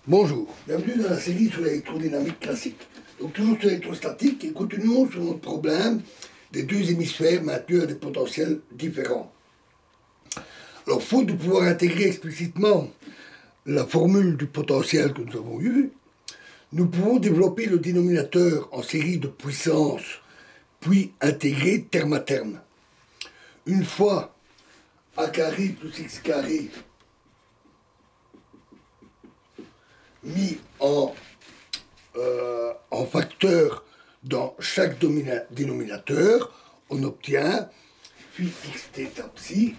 Bonjour, bienvenue dans la série sur l'électrodynamique classique. Donc toujours sur l'électrostatique et continuons sur notre problème des deux hémisphères maintenus à des potentiels différents. Alors faute de pouvoir intégrer explicitement la formule du potentiel que nous avons eue, nous pouvons développer le dénominateur en série de puissances, puis intégrer terme à terme. Une fois a carré plus x carré mis en facteur dans chaque dénominateur, on obtient phi x θ psi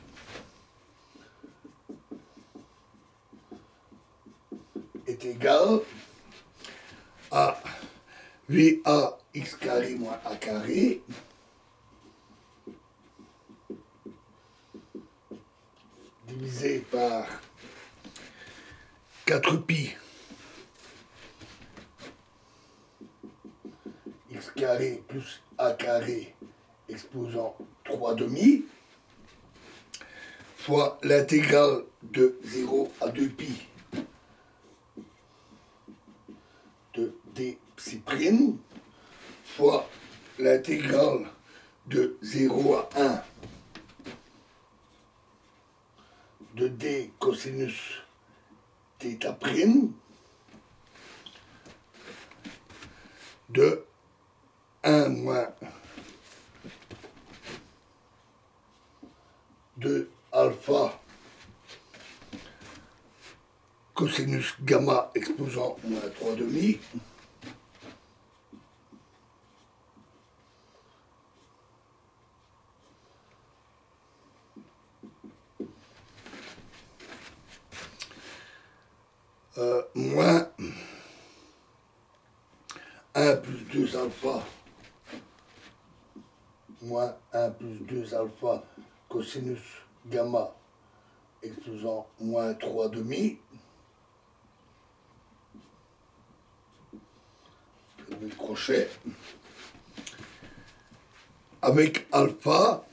est égal à VA x carré moins A carré divisé par 4pi x carré plus A carré exposant 3 demi fois l'intégrale de 0 à 2pi de d psi prime fois l'intégrale de 0 à 1 de d cosinus θ prime de 1 moins 2 alpha cosinus gamma exposant moins 3 demi moins 1 plus 2 alpha moins 1 plus 2 alpha cosinus gamma exposant moins 3 demi le crochet avec alpha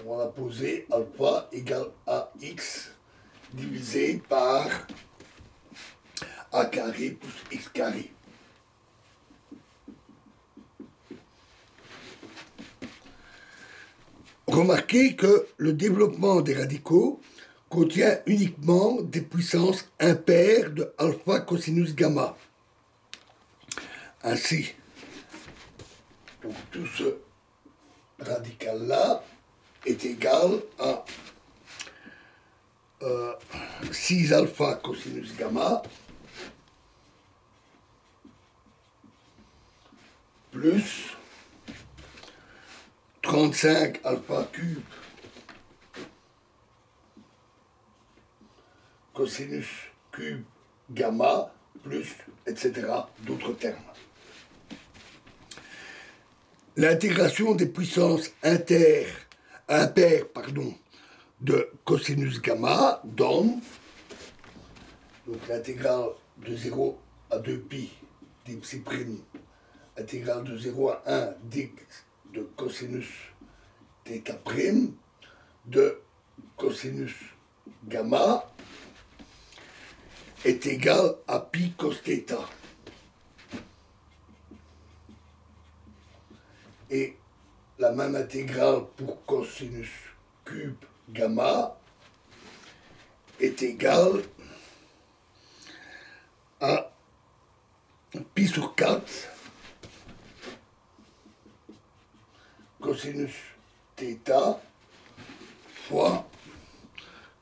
on a posé alpha égale à x divisé par a carré plus x carré. Remarquez que le développement des radicaux contient uniquement des puissances impaires de alpha cosinus gamma. Ainsi, donc tout ce radical-là est égal à 6 alpha cosinus gamma plus 35 alpha cube cosinus cube gamma plus etc. d'autres termes. L'intégration des puissances impaires de cosinus gamma donne donc l'intégrale de 0 à 2pi d psi prime, intégrale de 0 à 1 d de cosinus θ prime de cosinus gamma est égal à pi cos θ. Et la même intégrale pour cosinus cube gamma est égale à pi sur 4 cosinus θ fois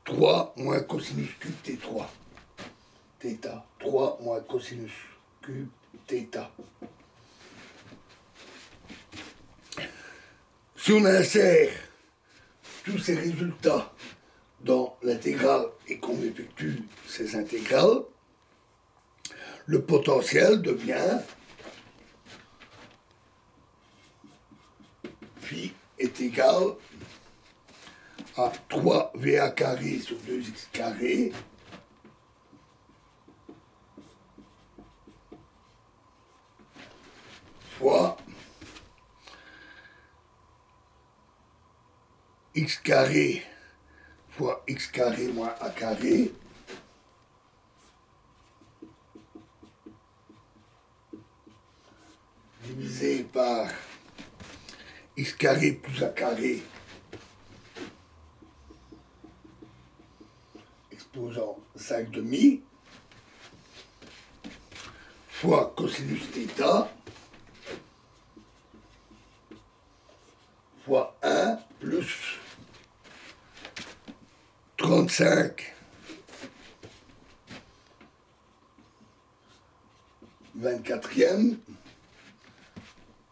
3 moins cosinus cube T3 θ 3 moins cosinus cube θ. Si on insère tous ces résultats dans l'intégrale et qu'on effectue ces intégrales, le potentiel devient phi est égal à 3VA carré sur 2x carré fois x carré fois x carré moins a carré divisé par x carré plus a carré exposant 5 demi fois cosinus θ fois 1 plus 35 24e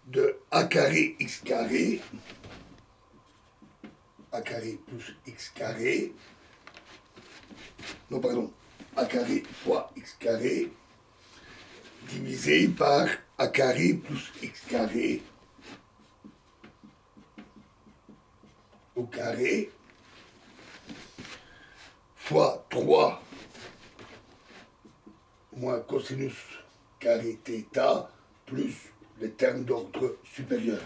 de a carré x carré plus x carré, non pardon, a carré fois x carré divisé par a carré plus x carré au carré fois 3 moins cosinus carré θ plus les termes d'ordre supérieur.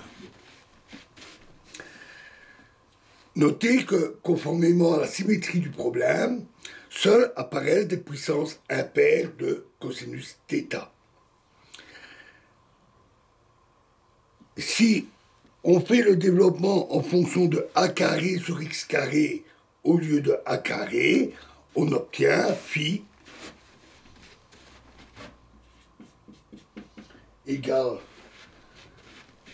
Notez que, conformément à la symétrie du problème, seules apparaissent des puissances impaires de cosinus θ. Si on fait le développement en fonction de a carré sur x carré au lieu de a carré, on obtient phi égale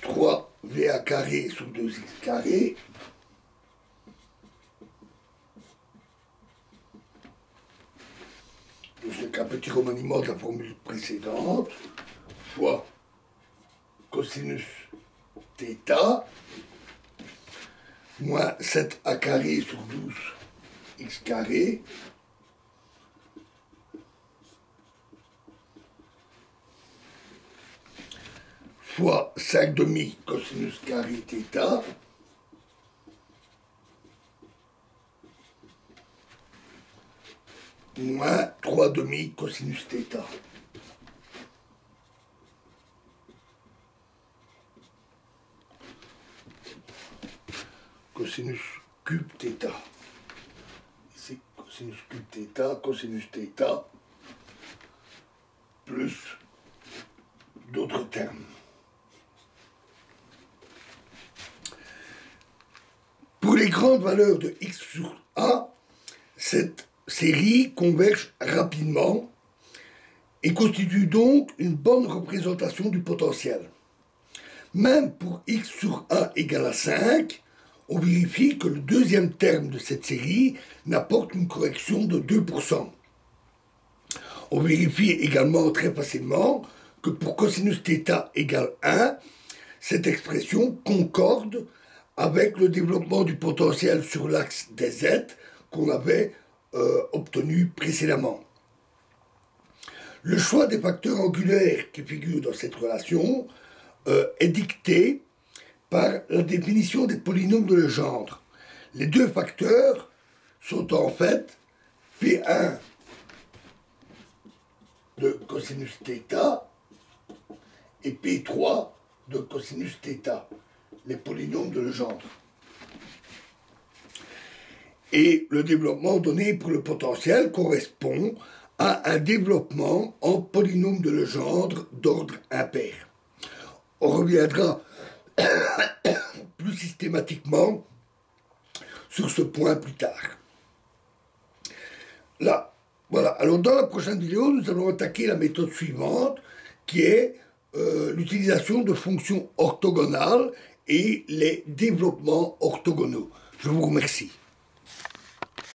3va carré sur 2x carré c'est un petit remaniement de la formule précédente fois cosinus θ moins 7a carré sur 12x carré fois 5 demi cosinus carré θ moins 3 demi cosinus θ. Cosinus cube θ. Ici, cosinus cube θ, cosinus θ, plus d'autres termes. Pour les grandes valeurs de x sur a, cette série converge rapidement et constitue donc une bonne représentation du potentiel. Même pour x sur a égale à 5, on vérifie que le deuxième terme de cette série n'apporte une correction de 2%. On vérifie également très facilement que pour cosinus θ égale 1, cette expression concorde avec le développement du potentiel sur l'axe des z qu'on avait obtenu précédemment. Le choix des facteurs angulaires qui figurent dans cette relation est dicté par la définition des polynômes de Legendre. Les deux facteurs sont en fait P1 de cosinus θ et P3 de cosinus θ, les polynômes de Legendre. Et le développement donné pour le potentiel correspond à un développement en polynôme de Legendre d'ordre impair. On reviendra plus systématiquement sur ce point plus tard. Là, voilà. Alors dans la prochaine vidéo, nous allons attaquer la méthode suivante, qui est l'utilisation de fonctions orthogonales et les développements orthogonaux. Je vous remercie.